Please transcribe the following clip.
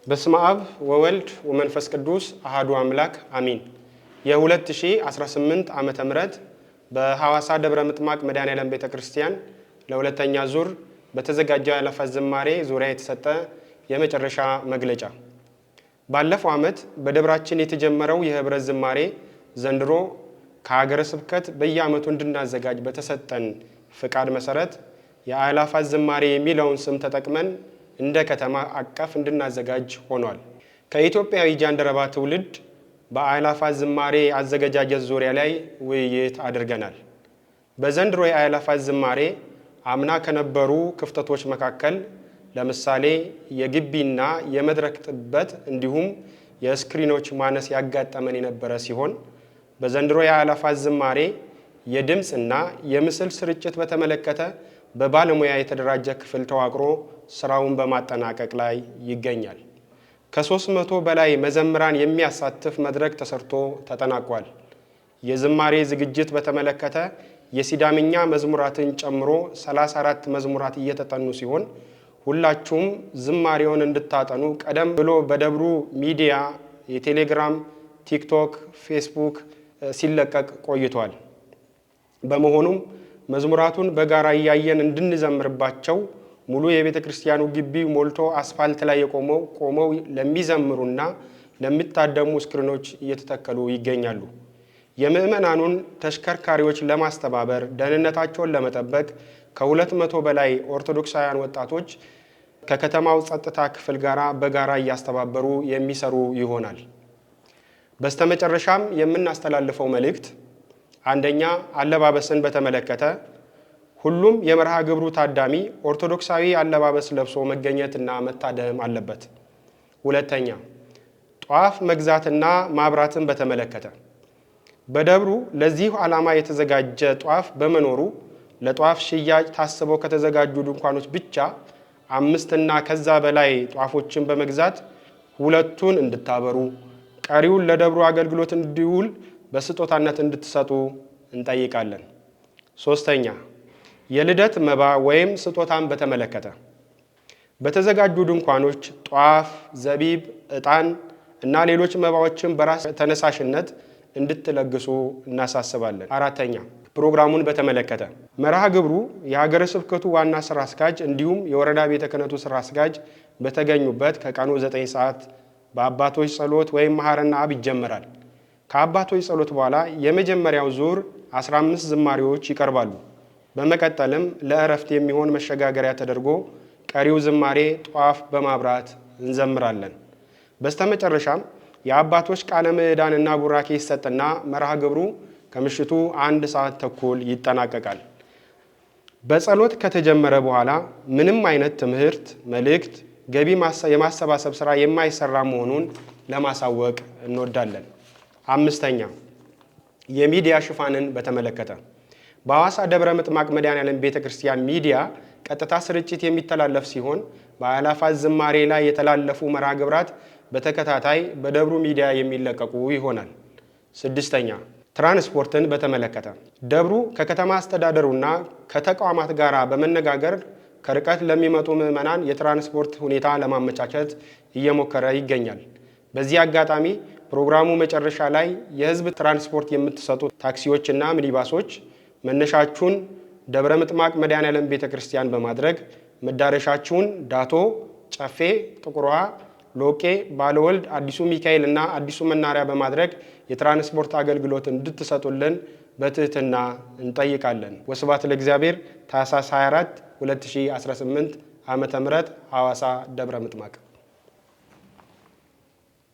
በስመ አብ ወወልድ ወመንፈስ ቅዱስ አሐዱ አምላክ አሜን። የ2018 ዓመተ ምህረት በሐዋሳ ደብረ ምጥማቅ መድኃኔዓለም ቤተክርስቲያን ለሁለተኛ ዙር በተዘጋጀው የአእላፋት ዝማሬ ዙሪያ የተሰጠ የመጨረሻ መግለጫ። ባለፈው ዓመት በደብራችን የተጀመረው የህብረት ዝማሬ ዘንድሮ ከሀገረ ስብከት በየዓመቱ እንድናዘጋጅ በተሰጠን ፍቃድ መሰረት የአእላፋት ዝማሬ የሚለውን ስም ተጠቅመን እንደ ከተማ አቀፍ እንድናዘጋጅ ሆኗል። ከኢትዮጵያዊ ጃንደረባ ትውልድ በአእላፋት ዝማሬ አዘገጃጀት ዙሪያ ላይ ውይይት አድርገናል። በዘንድሮ የአእላፋት ዝማሬ አምና ከነበሩ ክፍተቶች መካከል ለምሳሌ የግቢና የመድረክ ጥበት እንዲሁም የስክሪኖች ማነስ ያጋጠመን የነበረ ሲሆን በዘንድሮ የአእላፋት ዝማሬ የድምጽና የምስል ስርጭት በተመለከተ በባለሙያ የተደራጀ ክፍል ተዋቅሮ ስራውን በማጠናቀቅ ላይ ይገኛል። ከ300 በላይ መዘምራን የሚያሳትፍ መድረክ ተሰርቶ ተጠናቋል። የዝማሬ ዝግጅት በተመለከተ የሲዳምኛ መዝሙራትን ጨምሮ 34 መዝሙራት እየተጠኑ ሲሆን ሁላችሁም ዝማሬውን እንድታጠኑ ቀደም ብሎ በደብሩ ሚዲያ የቴሌግራም፣ ቲክቶክ፣ ፌስቡክ ሲለቀቅ ቆይቷል። በመሆኑም መዝሙራቱን በጋራ እያየን እንድንዘምርባቸው ሙሉ የቤተ ክርስቲያኑ ግቢ ሞልቶ አስፋልት ላይ ቆመው ለሚዘምሩና ለሚታደሙ ስክሪኖች እየተተከሉ ይገኛሉ። የምዕመናኑን ተሽከርካሪዎች ለማስተባበር ደህንነታቸውን ለመጠበቅ ከ200 በላይ ኦርቶዶክሳውያን ወጣቶች ከከተማው ጸጥታ ክፍል ጋራ በጋራ እያስተባበሩ የሚሰሩ ይሆናል። በስተመጨረሻም የምናስተላልፈው መልእክት አንደኛ አለባበስን በተመለከተ ሁሉም የመርሃ ግብሩ ታዳሚ ኦርቶዶክሳዊ አለባበስ ለብሶ መገኘትና መታደም አለበት። ሁለተኛ ጧፍ መግዛትና ማብራትን በተመለከተ በደብሩ ለዚህ ዓላማ የተዘጋጀ ጧፍ በመኖሩ ለጧፍ ሽያጭ ታስበው ከተዘጋጁ ድንኳኖች ብቻ 5 እና ከዛ በላይ ጧፎችን በመግዛት 2ቱን እንድታበሩ ቀሪውን ለደብሩ አገልግሎት እንዲውል በስጦታነት እንድትሰጡ እንጠይቃለን። ሶስተኛ የልደት መባ ወይም ስጦታን በተመለከተ በተዘጋጁ ድንኳኖች ጧፍ፣ ዘቢብ፣ ዕጣን እና ሌሎች መባዎችን በራስ ተነሳሽነት እንድትለግሱ እናሳስባለን። አራተኛ ፕሮግራሙን በተመለከተ መርሃ ግብሩ የሀገረ ስብከቱ ዋና ስራ አስኪያጅ እንዲሁም የወረዳ ቤተ ክህነቱ ስራ አስኪያጅ በተገኙበት ከቀኑ 9 ሰዓት በአባቶች ጸሎት ወይም መሐረና አብ ይጀመራል። ከአባቶች ጸሎት በኋላ የመጀመሪያው ዙር 15 ዝማሬዎች ይቀርባሉ። በመቀጠልም ለእረፍት የሚሆን መሸጋገሪያ ተደርጎ ቀሪው ዝማሬ ጧፍ በማብራት እንዘምራለን። በስተመጨረሻም የአባቶች ቃለ ምዕዳንና ቡራኬ ይሰጥና መርሃ ግብሩ ከምሽቱ 1 ሰዓት ተኩል ይጠናቀቃል። በጸሎት ከተጀመረ በኋላ ምንም አይነት ትምህርት፣ መልእክት፣ ገቢ የማሰባሰብ ስራ የማይሰራ መሆኑን ለማሳወቅ እንወዳለን። አምስተኛ የሚዲያ ሽፋንን በተመለከተ በሐዋሳ ደብረ ምጥማቅ መድኃኔዓለም ቤተክርስቲያን ሚዲያ ቀጥታ ስርጭት የሚተላለፍ ሲሆን በአእላፋት ዝማሬ ላይ የተላለፉ መርሃ ግብራት በተከታታይ በደብሩ ሚዲያ የሚለቀቁ ይሆናል። ስድስተኛ ትራንስፖርትን በተመለከተ ደብሩ ከከተማ አስተዳደሩና ከተቋማት ጋር በመነጋገር ከርቀት ለሚመጡ ምዕመናን የትራንስፖርት ሁኔታ ለማመቻቸት እየሞከረ ይገኛል። በዚህ አጋጣሚ ፕሮግራሙ መጨረሻ ላይ የህዝብ ትራንስፖርት የምትሰጡ ታክሲዎችና ሚኒባሶች መነሻችሁን ደብረ ምጥማቅ መድኃኔዓለም ቤተክርስቲያን በማድረግ መዳረሻችሁን ዳቶ፣ ጨፌ፣ ጥቁር ውሃ፣ ሎቄ፣ ባለወልድ፣ አዲሱ ሚካኤል እና አዲሱ መናሪያ በማድረግ የትራንስፖርት አገልግሎት እንድትሰጡልን በትህትና እንጠይቃለን። ወስብሐት ለእግዚአብሔር። ታኅሳስ 24 2018 ዓ.ም ሐዋሳ ደብረ ምጥማቅ